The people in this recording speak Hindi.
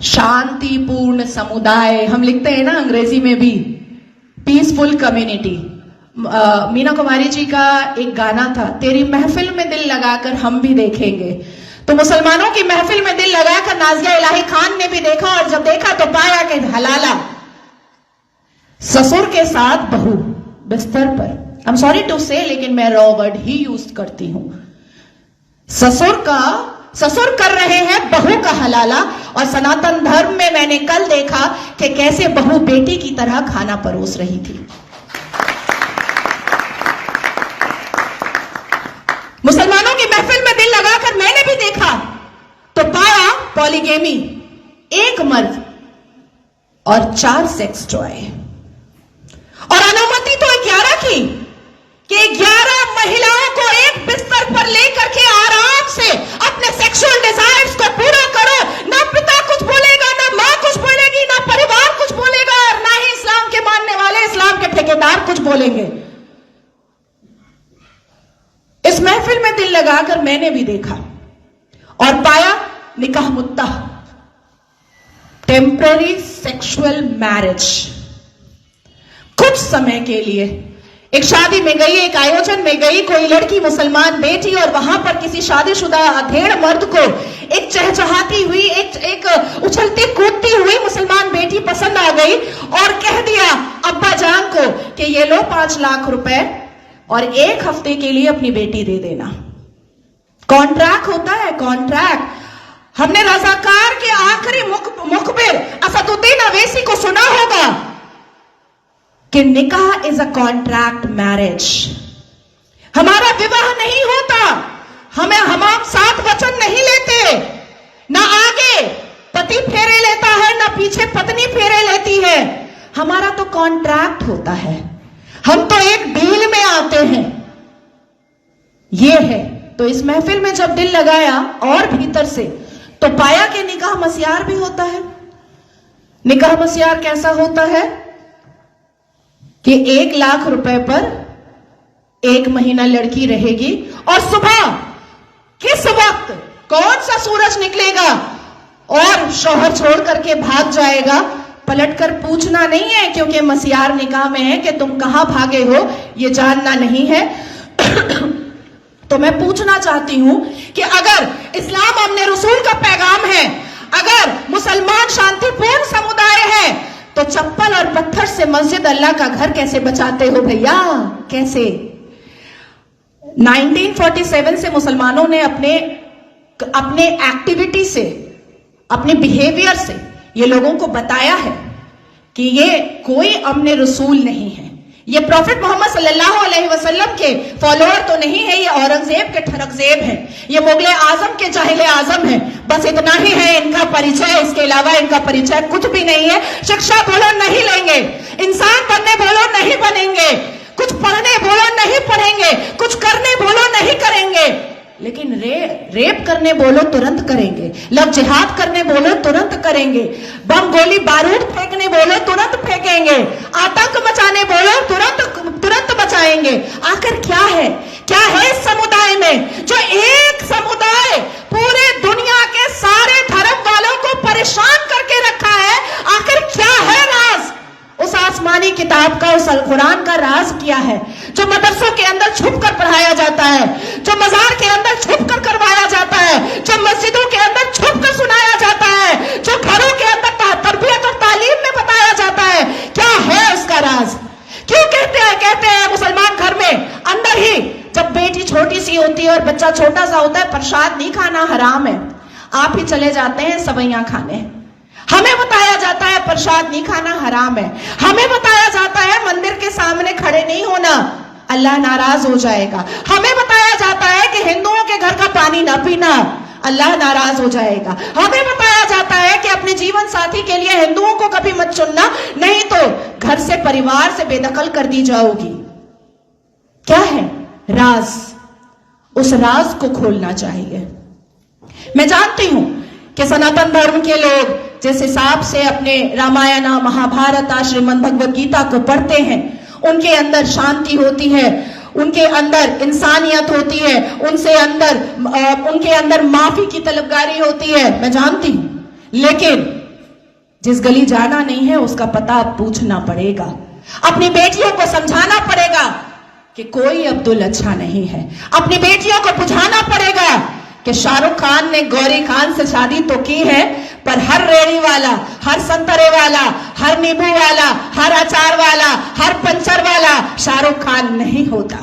शांतिपूर्ण समुदाय हम लिखते हैं ना अंग्रेजी में भी, पीसफुल कम्युनिटी। मीना कुमारी जी का एक गाना था, तेरी महफिल में दिल लगाकर हम भी देखेंगे। तो मुसलमानों की महफिल में दिल लगाकर नाजिया इलाही खान ने भी देखा, और जब देखा तो पाया कि हलाला ससुर के साथ बहू बिस्तर पर, आई एम सॉरी टू से, लेकिन मैं रॉ वर्ड ही यूज करती हूं। ससुर कर रहे हैं बहू का हलाला, और सनातन धर्म में मैंने कल देखा कि कैसे बहू बेटी की तरह खाना परोस रही थी। मुसलमानों की महफिल में दिल लगाकर मैंने भी देखा तो पाया पॉलीगेमी, एक मर्द और 4 सेक्स टॉय, और अनुमति तो 11 की, कि 11 महिलाओं को एक बिस्तर पर लेकर के आराम से अपने सेक्सुअल डिजायर्स को पूरा करो। ना पिता कुछ बोलेगा, ना मां कुछ बोलेगी, ना परिवार कुछ बोलेगा, और ना ही इस्लाम के मानने वाले, इस्लाम के ठेकेदार कुछ बोलेंगे। इस महफिल में दिल लगाकर मैंने भी देखा और पाया निकाह मुद्दा, टेम्पररी सेक्सुअल मैरिज। कुछ समय के लिए एक शादी में गई, एक आयोजन में गई, कोई लड़की मुसलमान बेटी, और वहां पर किसी शादीशुदा अधेड़ मर्द को एक चहचहाती हुई, एक उछलती कूदती हुई मुसलमान बेटी पसंद आ गई, और कह दिया अब्बा जान को कि ये लो 5 लाख रुपए और 1 हफ्ते के लिए अपनी बेटी दे देना। कॉन्ट्रैक्ट होता है, कॉन्ट्रैक्ट। हमने रजाकार के आखिरी मुखबिर असदुद्दीन अवैसी को सुना होगा कि निकाह इज अ कॉन्ट्रैक्ट मैरिज। हमारा विवाह नहीं होता, हम 7 वचन नहीं लेते, ना आगे पति फेरे लेता है, ना पीछे पत्नी फेरे लेती है। हमारा तो कॉन्ट्रैक्ट होता है, हम तो एक डील में आते हैं। ये है। तो इस महफिल में जब दिल लगाया और भीतर से, तो पाया कि निकाह मस्यार भी होता है। निकाह मस्यार कैसा होता है कि 1 लाख रुपए पर 1 महीना लड़की रहेगी, और सुबह किस वक्त कौन सा सूरज निकलेगा और शौहर छोड़ करके भाग जाएगा, पलटकर पूछना नहीं है, क्योंकि मस्यार निकाह में है कि तुम कहां भागे हो ये जानना नहीं है। तो मैं पूछना चाहती हूं कि अगर इस्लाम अपने रसूल का पैगाम है, अगर मुसलमान शांतिपूर्ण समुदाय है, तो चप्पल और पत्थर से मस्जिद अल्लाह का घर कैसे बचाते हो भैया, कैसे? 1947 से मुसलमानों ने अपने एक्टिविटी से, अपने बिहेवियर से ये लोगों को बताया है कि ये कोई अमने रसूल नहीं है, ये प्रॉफिट मोहम्मद सल्लल्लाहु अलैहि वसल्लम के फॉलोअर तो नहीं है, ये औरंगजेब के ठरकजेब हैं, ये मुगले आजम के जाहिले आजम हैं। बस इतना ही है इनका परिचय, इसके अलावा इनका परिचय कुछ भी नहीं है। शिक्षा बोलो नहीं लेंगे, इंसान बनने बोलो नहीं बनेंगे, कुछ पढ़ने बोलो नहीं पढ़ेंगे, कुछ करने बोलो नहीं करेंगे, लेकिन रेप करने बोलो तुरंत करेंगे, लव जिहाद करने बोलो तुरंत करेंगे, बम गोली बारूद फेंकने बोलो तुरंत फेंकेंगे, आतंक मचाने बोलो तुरंत मचाएंगे। आखिर क्या है इस समुदाय में, जो एक समुदाय पूरे दुनिया के सारे धर्म वालों को परेशान करके रखा है? आखिर क्या है राज उस आसमानी किताब का, उस कुरान का राज क्या है, जो मदरसों के अंदर छुप कर पढ़ाया जाता है, जो मजार के अंदर छुप कर करवाया जाता है, जो मस्जिदों के अंदर छुप कर सुनाया जाता है, जो घरों के अंदर तरबियत और तालीम में बताया जाता है? क्या है उसका राज? क्यों कहते हैं मुसलमान घर में अंदर ही, जब बेटी छोटी सी होती है और बच्चा छोटा सा होता है, प्रसाद नहीं खाना हराम है, आप ही चले जाते हैं सवैयां खाने। हमें बताया जाता है प्रसाद नहीं खाना हराम है, हमें बताया जाता है मंदिर के सामने खड़े नहीं होना, अल्लाह नाराज हो जाएगा, हमें बताया जाता है कि हिंदुओं के घर का पानी ना पीना, अल्लाह नाराज हो जाएगा, हमें बताया जाता है कि अपने जीवन साथी के लिए हिंदुओं को कभी मत चुनना, नहीं तो घर से, परिवार से बेदखल कर दी जाओगी। क्या है राज? उस राज को खोलना चाहिए। मैं जानती हूं कि सनातन धर्म के लोग जिस हिसाब से अपने रामायण, महाभारत, श्रीमद् भगवद गीता को पढ़ते हैं, उनके अंदर शांति होती है, उनके अंदर इंसानियत होती है, उनके अंदर माफी की तलबगारी होती है, मैं जानती हूं। लेकिन जिस गली जाना नहीं है उसका पता अब पूछना पड़ेगा। अपनी बेटियों को समझाना पड़ेगा कि कोई अब्दुल अच्छा नहीं है। अपनी बेटियों को बुझाना पड़ेगा कि शाहरुख खान ने गौरी खान से शादी तो की है, पर हर रेड़ी वाला, हर संतरे वाला, हर नींबू वाला, हर अचार वाला, हर पंचर वाला शाहरुख खान नहीं होता।